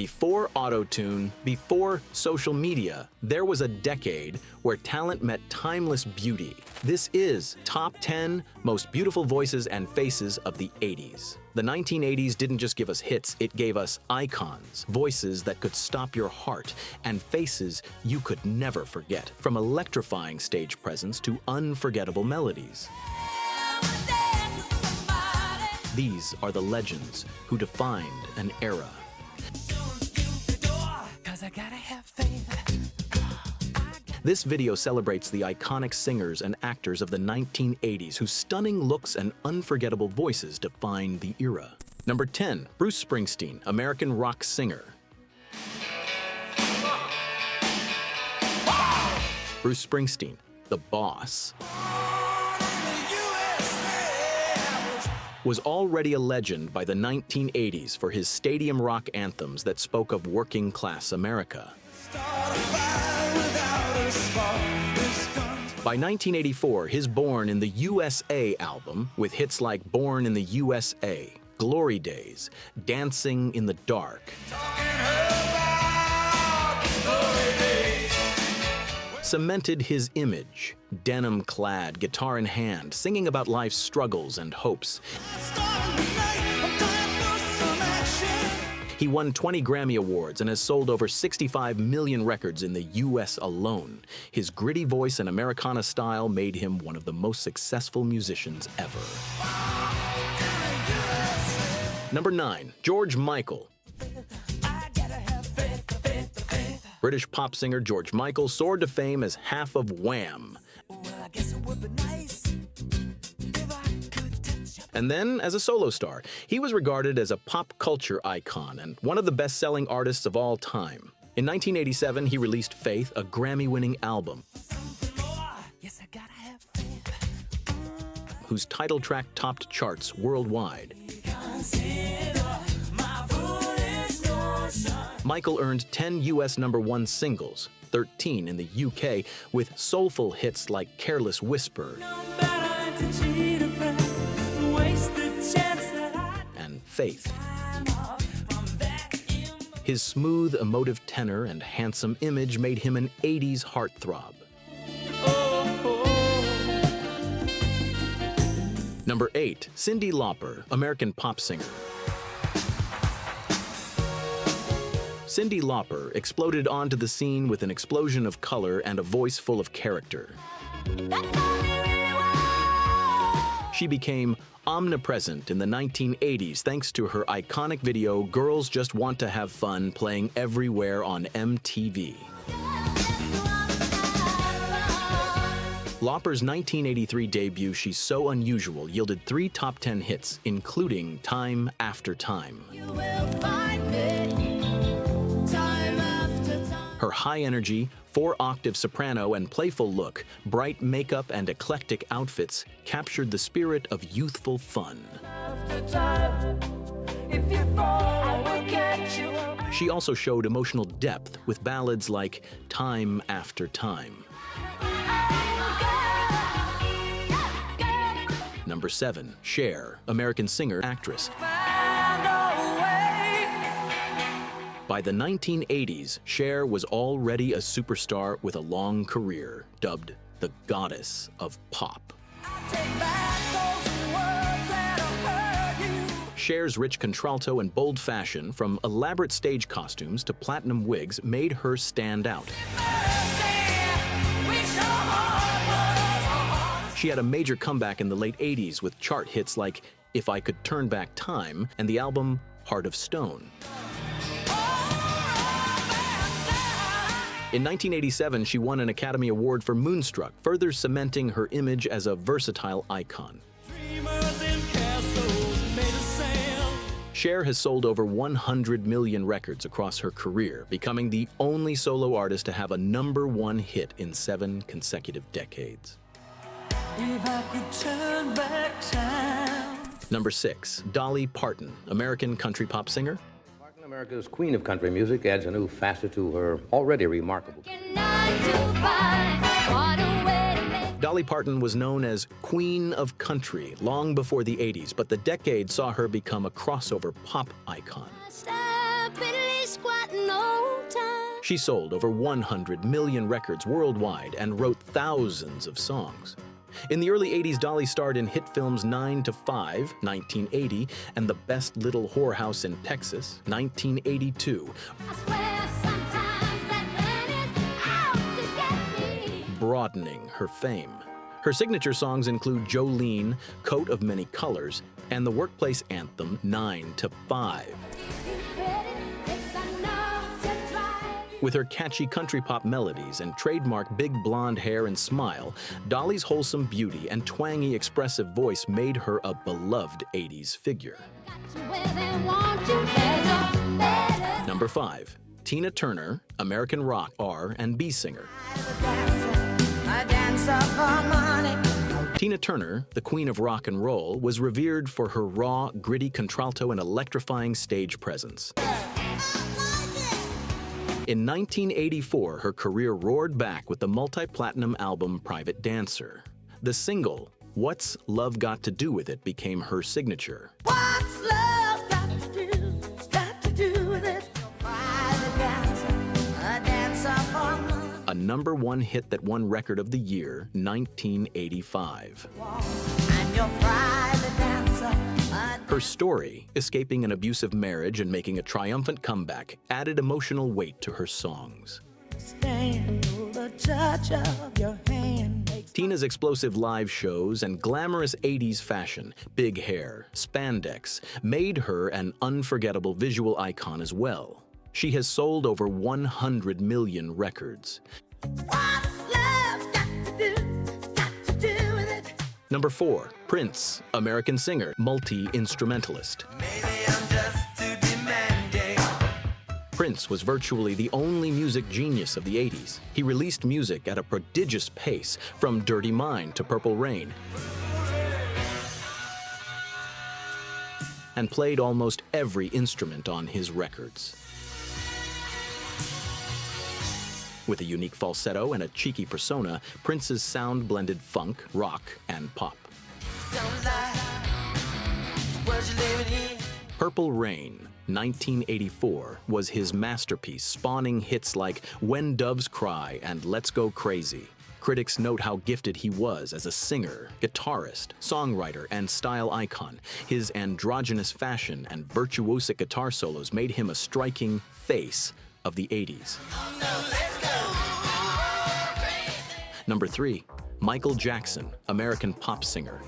Before auto-tune, before social media, there was a decade where talent met timeless beauty. This is Top 10 Most Beautiful Voices and Faces of the 80s. The 1980s didn't just give us hits, it gave us icons, voices that could stop your heart, and faces you could never forget, from electrifying stage presence to unforgettable melodies. These are the legends who defined an era. This video celebrates the iconic singers and actors of the 1980s whose stunning looks and unforgettable voices defined the era. Number 10, Bruce Springsteen, American rock singer. Bruce Springsteen, the boss, was already a legend by the 1980s for his stadium rock anthems that spoke of working-class America. By 1984, his Born in the U.S.A. album, with hits like Born in the U.S.A., Glory Days, Dancing in the Dark, cemented his image, denim-clad, guitar in hand, singing about life's struggles and hopes. He won 20 Grammy Awards and has sold over 65 million records in the U.S. alone. His gritty voice and Americana style made him one of the most successful musicians ever. Number 9, George Michael. British pop singer George Michael soared to fame as half of Wham! And then, as a solo star, he was regarded as a pop culture icon and one of the best-selling artists of all time. In 1987, he released Faith, a Grammy-winning album, whose title track topped charts worldwide. Michael earned 10 U.S. #1 singles, 13 in the UK, with soulful hits like Careless Whisper and Faith. His smooth, emotive tenor and handsome image made him an 80s heartthrob. Number 8, Cyndi Lauper, American pop singer. Cyndi Lauper exploded onto the scene with an explosion of color and a voice full of character. She became omnipresent in the 1980s thanks to her iconic video Girls Just Want to Have Fun, playing everywhere on MTV. Lauper's 1983 debut, She's So Unusual, yielded 3 top 10 hits, including Time After Time. Her high-energy, 4-octave soprano and playful look, bright makeup and eclectic outfits captured the spirit of youthful fun. She also showed emotional depth with ballads like Time After Time. Number 7, Cher, American singer, actress. By the 1980s, Cher was already a superstar with a long career, dubbed the Goddess of Pop. Cher's rich contralto and bold fashion, from elaborate stage costumes to platinum wigs, made her stand out. She had a major comeback in the late 80s with chart hits like If I Could Turn Back Time and the album Heart of Stone. In 1987, she won an Academy Award for Moonstruck, further cementing her image as a versatile icon. Cher has sold over 100 million records across her career, becoming the only solo artist to have a #1 hit in 7 consecutive decades. If I could turn back time. Number 6, Dolly Parton, American country pop singer. America's queen of country music adds a new facet to her already remarkable. Dolly Parton was known as Queen of Country long before the 80s, but the decade saw her become a crossover pop icon. She sold over 100 million records worldwide and wrote thousands of songs. In the early 80s, Dolly starred in hit films 9 to 5, 1980, and The Best Little Whorehouse in Texas, 1982. I swear sometimes that man is out to get me. Broadening her fame. Her signature songs include Jolene, Coat of Many Colors, and the workplace anthem 9 to 5. With her catchy country pop melodies and trademark big blonde hair and smile, Dolly's wholesome beauty and twangy expressive voice made her a beloved 80s figure. Number 5. Tina Turner, American rock R&B singer. Tina Turner, the queen of rock and roll, was revered for her raw, gritty contralto and electrifying stage presence. In 1984, her career roared back with the multi-platinum album Private Dancer. The single, What's Love Got to Do With It, became her signature. What's love got to do with it? Private dancer, a dancer for money. A #1 hit that won Record of the Year, 1985. I'm your private dancer. Her story, escaping an abusive marriage and making a triumphant comeback, added emotional weight to her songs. The touch of your hand makes Tina's explosive live shows and glamorous 80s fashion, big hair, spandex, made her an unforgettable visual icon as well. She has sold over 100 million records. what's love got to do with it? Number 4, Prince, American singer, multi-instrumentalist. Maybe I'm just too demanding. Prince was virtually the only music genius of the 80s. He released music at a prodigious pace, from Dirty Mind to Purple Rain, and played almost every instrument on his records. With a unique falsetto and a cheeky persona, Prince's sound blended funk, rock, and pop. Don't lie. Where's you living in? Purple Rain, 1984, was his masterpiece, spawning hits like When Doves Cry and Let's Go Crazy. Critics note how gifted he was as a singer, guitarist, songwriter, and style icon. His androgynous fashion and virtuosic guitar solos made him a striking face of the 80s. Number 3, Michael Jackson, American pop singer.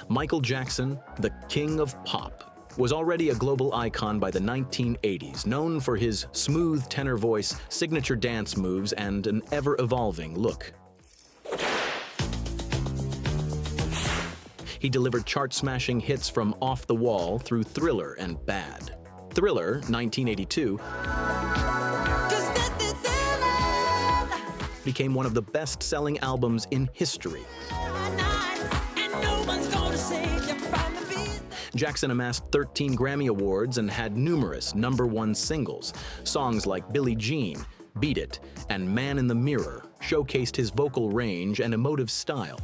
Michael Jackson, the king of pop, was already a global icon by the 1980s, known for his smooth tenor voice, signature dance moves, and an ever-evolving look. He delivered chart-smashing hits from Off the Wall through Thriller and Bad. Thriller, 1982, became one of the best-selling albums in history. Jackson amassed 13 Grammy Awards and had numerous #1 singles. Songs like Billie Jean, Beat It, and Man in the Mirror showcased his vocal range and emotive style.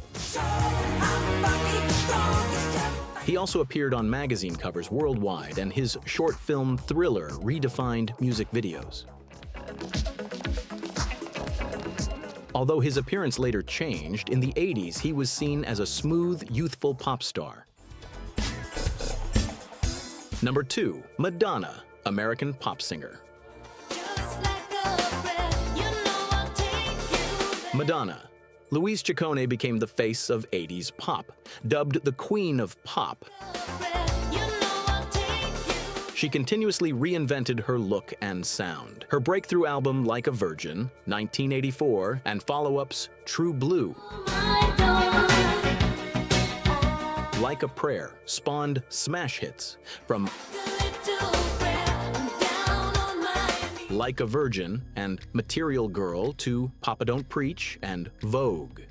He also appeared on magazine covers worldwide, and his short film Thriller redefined music videos. Although his appearance later changed, in the 80s he was seen as a smooth, youthful pop star. Number 2, Madonna, American pop singer. Madonna. Louise Ciccone became the face of 80s pop, dubbed the Queen of Pop. She continuously reinvented her look and sound. Her breakthrough album, Like a Virgin, 1984, and follow-ups, True Blue, Like a Prayer, spawned smash hits from Like a Virgin and Material Girl to Papa Don't Preach and Vogue.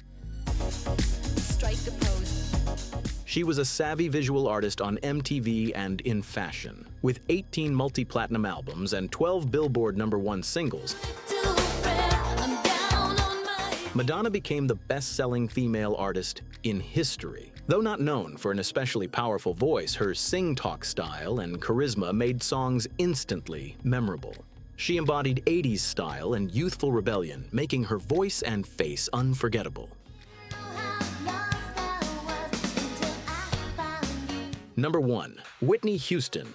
She was a savvy visual artist on MTV and in fashion. With 18 multi-platinum albums and 12 Billboard #1 singles, Madonna became the best-selling female artist in history. Though not known for an especially powerful voice, her sing-talk style and charisma made songs instantly memorable. She embodied 80s style and youthful rebellion, making her voice and face unforgettable. Number 1. Whitney Houston.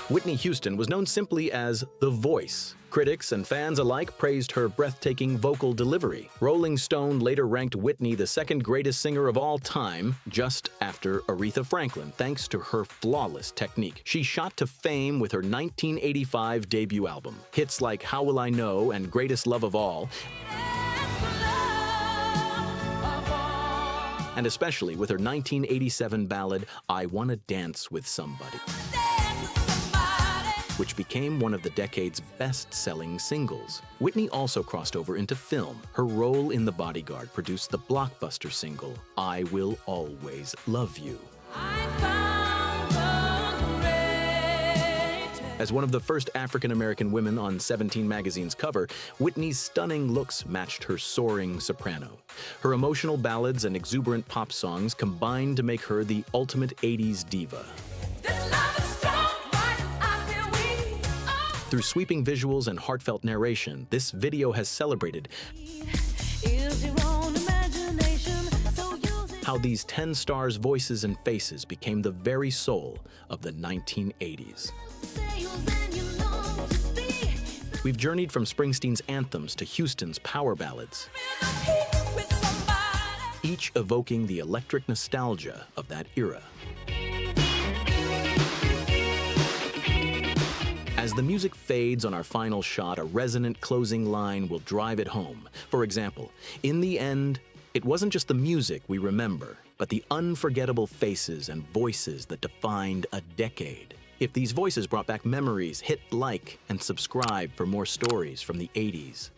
Whitney Houston was known simply as The Voice. Critics and fans alike praised her breathtaking vocal delivery. Rolling Stone later ranked Whitney the second greatest singer of all time, just after Aretha Franklin, thanks to her flawless technique. She shot to fame with her 1985 debut album. Hits like How Will I Know and Greatest Love of All, and especially with her 1987 ballad, I Wanna Dance with Somebody, which became one of the decade's best-selling singles. Whitney also crossed over into film. Her role in The Bodyguard produced the blockbuster single, I Will Always Love You. As one of the first African-American women on 17 magazine's cover, Whitney's stunning looks matched her soaring soprano. Her emotional ballads and exuberant pop songs combined to make her the ultimate 80s diva. Through sweeping visuals and heartfelt narration, this video has celebrated how these 10 stars' voices and faces became the very soul of the 1980s. We've journeyed from Springsteen's anthems to Houston's power ballads, each evoking the electric nostalgia of that era. As the music fades on our final shot, a resonant closing line will drive it home. For example, in the end, it wasn't just the music we remember, but the unforgettable faces and voices that defined a decade. If these voices brought back memories, hit like and subscribe for more stories from the 80s.